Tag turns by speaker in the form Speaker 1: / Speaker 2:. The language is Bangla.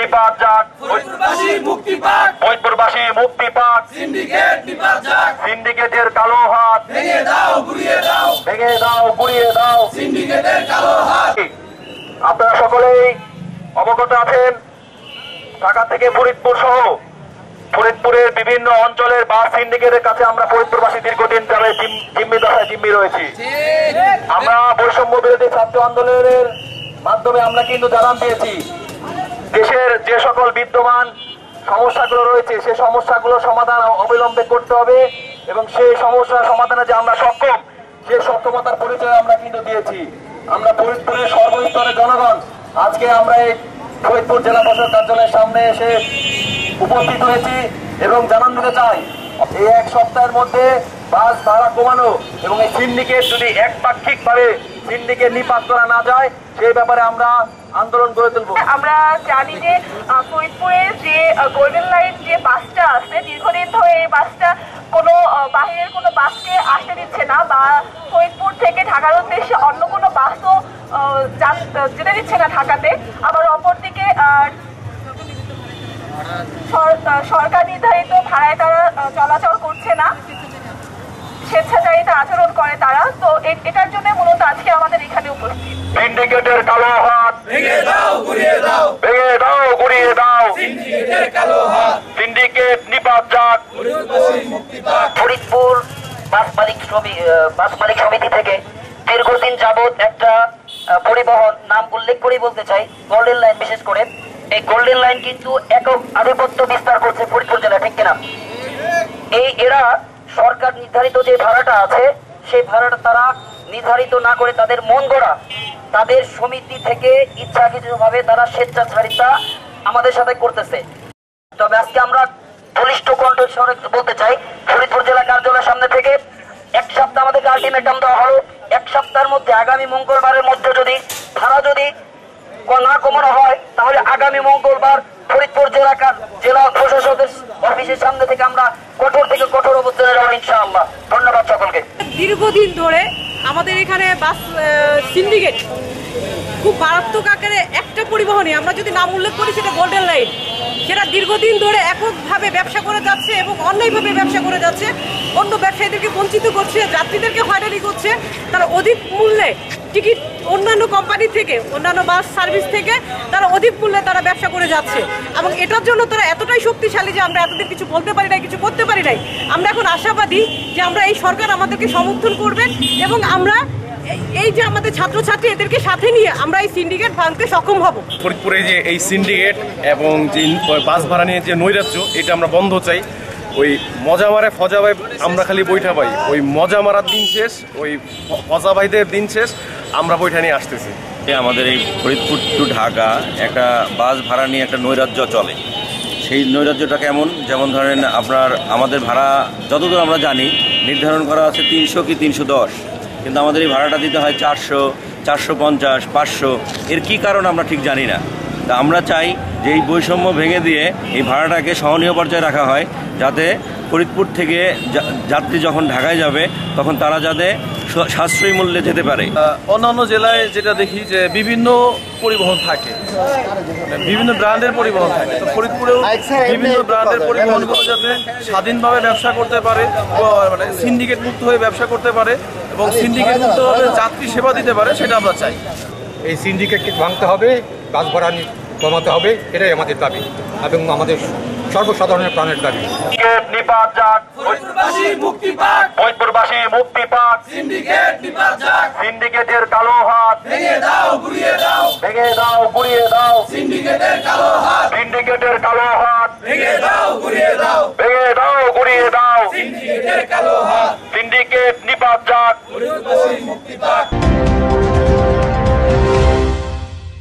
Speaker 1: নিপাত যাক,
Speaker 2: ফরিদপুরবাসী মুক্তি পাক,
Speaker 1: ফরিদপুরবাসী মুক্তি পাক,
Speaker 2: সিন্ডিকেট নিপাত যাক,
Speaker 1: সিন্ডিকেটের কালো হাত
Speaker 2: ভেঙে দাও গুড়িয়ে দাও,
Speaker 1: ভেঙে দাও গুড়িয়ে দাও
Speaker 2: সিন্ডিকেটের কালো হাত।
Speaker 1: আপনারা সকলেই অবগত আছেন, ঢাকা থেকে ফরিদপুর সহ ফরিদপুরের বিভিন্ন অঞ্চলের বাস সিন্ডিকেটের কাছে আমরা ফরিদপুরবাসী দীর্ঘদিন ধরে জিম্মি দশায় জিম্মি রয়েছি। আমরা বৈষম্য বিরোধী ছাত্র আন্দোলনের মাধ্যমে আমরা কিন্তু জানান দিয়েছি, দেশের যে সকল বিদ্যমান সমস্যাগুলো রয়েছে সেই সমস্যাগুলো সমাধান অবিলম্বে করতে হবে এবং সেই সমস্যার সমাধানে যে আমরা সক্ষম, সেই সক্ষমতার পরিচয় আমরা কিন্তু দিয়েছি। আমরা ফরিদপুরের সর্বস্তরের জনগণ আজকে আমরা এই ফরিদপুর জেলা প্রশাসক কার্যালয়ের সামনে এসে উপস্থিত হয়েছি এবং জানান দিতে চাই, এই এক সপ্তাহের মধ্যে বাস ভাড়া কমানো এবং এই সিন্ডিকেট যদি একপাক্ষিক ভাবে সিন্ডিকেট নিপাত করা না যায় সেই ব্যাপারে আমরা আন্দোলন গড়ে তুলবো।
Speaker 3: আমরা জানি যে ফরিদপুরের যে গোল্ডেন লাইন যে বাসটা আছে, দীর্ঘদিন ধরে এই বাসটা কোনো বাহিরের কোনো বাসকে আসতে দিচ্ছে না, বা ফরিদপুর থেকে ঢাকার উদ্দেশ্যে অন্য কোনো বাসও যেতে দিচ্ছে না ঢাকাতে। আবার অপরদিকে সরকার নির্ধারিত ভাড়ায় তারা চলাচল করছে না, স্বেচ্ছাচারিতা আচরণ করে তারা। তো এটার জন্য মূলত আজকে আমাদের এখানে উপস্থিত।
Speaker 1: সিন্ডিকেটের কালো হাত
Speaker 2: ভেঙে দাও গুড়িয়ে দাও,
Speaker 1: ভেঙে দাও গুড়িয়ে দাও,
Speaker 2: সিন্ডিকেটের কালো হাত,
Speaker 1: সিন্ডিকেট নিপাত যাক।
Speaker 2: ফরিদপুরবাসী মুক্তি পাক।
Speaker 4: ফরিদপুর বাস মালিক সমিতি থেকে দীর্ঘদিন যাবৎ একটা পরিবহন নাম উল্লেখ করে বলতে চাই, গোল্ডেন লাইন। বিশেষ করে এই গোল্ডেন লাইন কিন্তু একক আধিপত্য বিস্তার করছে ফরিদপুর জেলা, ঠিক কিনা? এরা সরকার নির্ধারিত যে ভাড়াটা আছে সেই ভাড়াটা তারা নির্ধারিত না করে তাদের মন গড়া, তাদের সমিতি থেকে ইচ্ছাকৃতভাবে তারা স্বেচ্ছাচারিতা আমাদের সাথে করতেছে। তবে আজকে আমরা বলিষ্ঠ কণ্ঠস্বরে বলতে চাই, ফরিদপুর জেলা কার্যালয়ের সামনে থেকে এক সপ্তাহ আমাদেরকে আলটিমেটাম দেওয়া হলো, এক সপ্তাহের মধ্যে আগামী মঙ্গলবারের মধ্যে যদি ভাড়া যদি না কমানো হয় তাহলে আগামী মঙ্গলবার ফরিদপুর জেলা প্রশাসকের অফিসের সামনে থেকে আমরা কঠোর থেকে কঠোর অবস্থানে যাবো ইনশাআল্লাহ। ধন্যবাদ সকলকে।
Speaker 5: দীর্ঘদিন ধরে আমাদের এখানে বাস সিন্ডিকেট খুব মারাত্মক আকারে একটা পরিবহনে, আমরা যদি নাম উল্লেখ করি সেটা গোল্ডেন লাইন, সেটা দীর্ঘদিন ধরে এককভাবে ব্যবসা করে যাচ্ছে এবং অন্যায়ভাবে ব্যবসা করে যাচ্ছে। অন্য ব্যবসায়ীদেরকে বঞ্চিত করছে, যাত্রীদেরকে হয়রানি করছে। তারা অধিক মূল্যে টিকিট অন্যান্য কোম্পানি থেকে, অন্যান্য বাস সার্ভিস থেকে তারা অধিক মূল্যে তারা ব্যবসা করে যাচ্ছে এবং এটার জন্য তারা এতটাই শক্তিশালী যে আমরা এতদিন কিছু বলতে পারি নাই, কিছু করতে পারি নাই। আমরা এখন আশাবাদী যে আমরা এই সরকার আমাদেরকে সমর্থন করবেন এবং আমরা এই যে আমাদের ছাত্রছাত্রী এদেরকে সাথে নিয়ে আমরা এই সিন্ডিকেট ভাঙতে সক্ষম হব।
Speaker 6: ফরিদপুরে যে এই সিন্ডিকেট এবং যে বাস ভাড়া নিয়ে যে নৈরাজ্য, এটা আমরা বন্ধ চাই। ওই মজা মারে ফজা ভাই আমরা খালি বৈঠা পাই, ওই মজা মারার দিন শেষ, ওই ফজা ভাইদের দিন শেষ, আমরা বৈঠা নিয়ে আসতেছি।
Speaker 7: আমাদের এই ফরিদপুর টু ঢাকা একটা বাস ভাড়া নিয়ে একটা নৈরাজ্য চলে। সেই নৈরাজ্যটা কেমন? যেমন ধরেন আমাদের ভাড়া যতদূর আমরা জানি নির্ধারণ করা আছে 300 কি 310, কিন্তু আমাদের এই ভাড়াটা দিতে হয় 400, 450, 500। এর কি কারণ আমরা ঠিক জানি না। তা আমরা চাই যে এই বৈষম্য ভেঙে দিয়ে এই ভাড়াটাকে সহনীয় পর্যায়ে রাখা হয়, যাতে ফরিদপুর থেকে যাত্রী যখন ঢাকায় যাবে তখন তারা যাতে সাশ্রয়ী মূল্যে যেতে পারে।
Speaker 6: অন্যান্য জেলায় যেটা দেখি যে বিভিন্ন পরিবহন থাকে, বিভিন্ন ব্র্যান্ডের পরিবহন থাকে, তো ফরিদপুরেও বিভিন্ন ব্র্যান্ডের পরিবহনগুলো যাতে স্বাধীনভাবে ব্যবসা করতে পারে, মানে সিন্ডিকেট মুক্ত হয়ে ব্যবসা করতে পারে এবং সিন্ডিকেট মুক্তভাবে যাত্রী সেবা দিতে পারে, সেটা আমরা চাই।
Speaker 8: এই সিন্ডিকেটকে ভাঙতে হবে, বাস ভাড়া কমাতে হবে, এটাই আমাদের দাবি এবং আমাদের সর্বসাধারণের প্রাণের দাবি।
Speaker 1: নিপাত যাক,
Speaker 2: ফরিদপুরবাসী মুক্তি পাক,
Speaker 1: ফরিদপুরবাসী মুক্তি পাক,
Speaker 2: সিন্ডিকেট নিপাত যাক,
Speaker 1: সিন্ডিকেটের কালো হাত
Speaker 2: ভেঙে দাও গুড়িয়ে দাও,
Speaker 1: ভেঙে দাও গুড়িয়ে দাও,
Speaker 2: সিন্ডিকেটের কালো হাত,
Speaker 1: সিন্ডিকেটের কালো হাত
Speaker 2: ভেঙে দাও গুড়িয়ে দাও,
Speaker 1: ভেঙে দাও গুড়িয়ে দাও,
Speaker 2: সিন্ডিকেটের কালো হাত,
Speaker 1: সিন্ডিকেট নিপাত যাক,
Speaker 2: ফরিদপুরবাসী মুক্তি পাক।